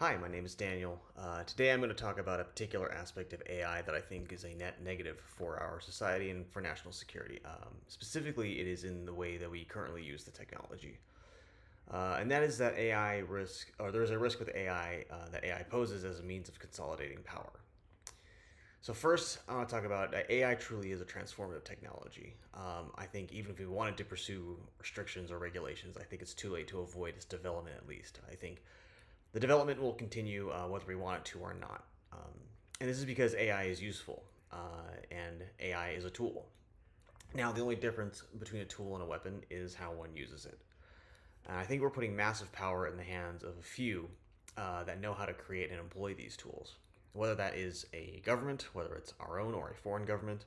Hi, my name is Daniel. Today I'm going to talk about a particular aspect of AI that I think is a net negative for our society and for national security. Specifically, it is in the way that we currently use the technology. And that is that AI risk, or there's a risk with AI that AI poses as a means of consolidating power. So first, I want to talk about AI truly is a transformative technology. I think even if we wanted to pursue restrictions or regulations, I think it's too late to avoid its development at least. I think the development will continue whether we want it to or not. And this is because AI is useful and AI is a tool. Now, the only difference between a tool and a weapon is how one uses it. And I think we're putting massive power in the hands of a few that know how to create and employ these tools. Whether that is a government, whether it's our own or a foreign government,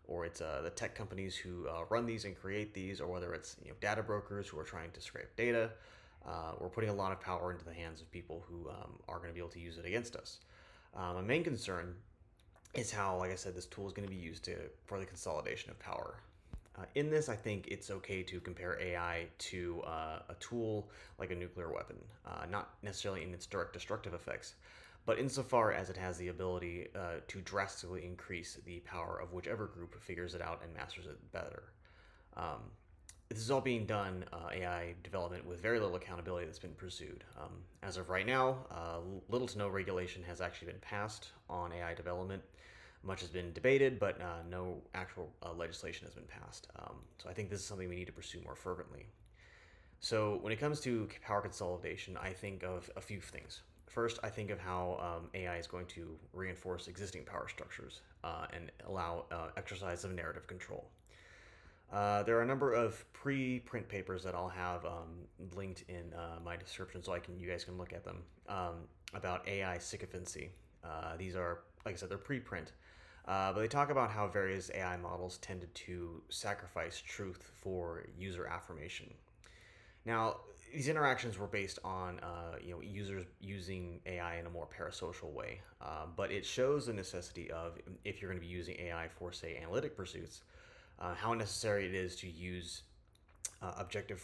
or it's the tech companies who run these and create these, or whether it's data brokers who are trying to scrape data, we're putting a lot of power into the hands of people who are going to be able to use it against us. My main concern is how, like I said, this tool is going to be used for the consolidation of power. In this, I think it's okay to compare AI to a tool like a nuclear weapon, not necessarily in its direct destructive effects, but insofar as it has the ability to drastically increase the power of whichever group figures it out and masters it better. Um, this is all being done, AI development, with very little accountability that's been pursued. As of right now, little to no regulation has actually been passed on AI development. Much has been debated, but no actual legislation has been passed. So I think this is something we need to pursue more fervently. So when it comes to power consolidation, I think of a few things. First, I think of how AI is going to reinforce existing power structures and allow exercise of narrative control. There are a number of pre-print papers that I'll have linked in my description, so you guys can look at them about AI sycophancy. These are, like I said, they're pre-print, but they talk about how various AI models tended to sacrifice truth for user affirmation. Now, these interactions were based on users using AI in a more parasocial way, but it shows the necessity of, if you're going to be using AI for, say, analytic pursuits, how necessary it is to use objective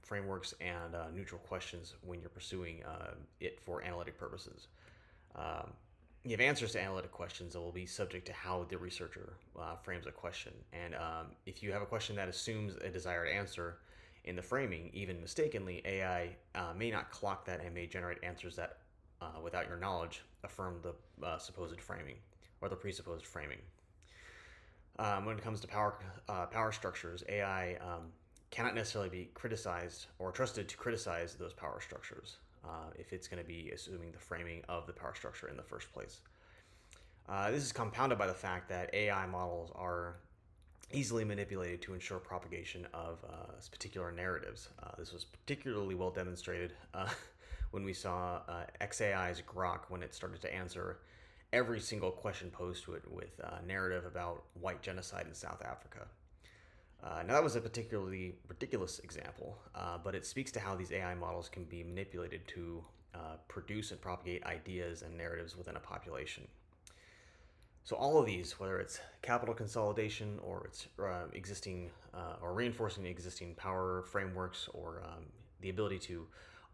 frameworks and neutral questions when you're pursuing it for analytic purposes. Um, you have answers to analytic questions that will be subject to how the researcher frames a question. And if you have a question that assumes a desired answer in the framing, even mistakenly, AI may not clock that and may generate answers that, without your knowledge, affirm the supposed framing or the presupposed framing. When it comes to power structures, AI cannot necessarily be criticized or trusted to criticize those power structures if it's going to be assuming the framing of the power structure in the first place. This is compounded by the fact that AI models are easily manipulated to ensure propagation of particular narratives. This was particularly well demonstrated when we saw XAI's Grok when it started to answer every single question posed to it with a narrative about white genocide in South Africa. Now, that was a particularly ridiculous example, but it speaks to how these AI models can be manipulated to produce and propagate ideas and narratives within a population. So all of these, whether it's capital consolidation or it's existing or reinforcing existing power frameworks or the ability to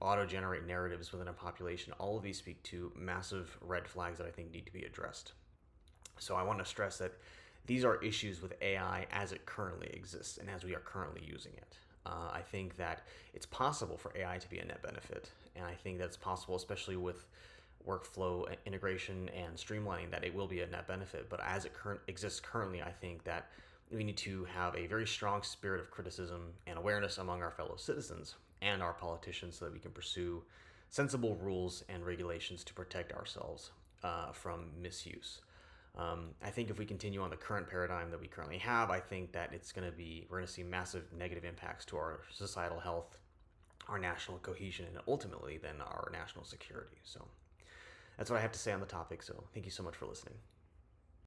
auto-generate narratives within a population, all of these speak to massive red flags that I think need to be addressed. So I want to stress that these are issues with AI as it currently exists and as we are currently using it. I think that it's possible for AI to be a net benefit, and I think that's possible, especially with workflow integration and streamlining, that it will be a net benefit. But as it exists currently, I think that we need to have a very strong spirit of criticism and awareness among our fellow citizens and our politicians so that we can pursue sensible rules and regulations to protect ourselves from misuse. I think if we continue on the current paradigm that we currently have, I think that we're going to see massive negative impacts to our societal health, our national cohesion, and ultimately then our national security. So that's what I have to say on the topic. So thank you so much for listening.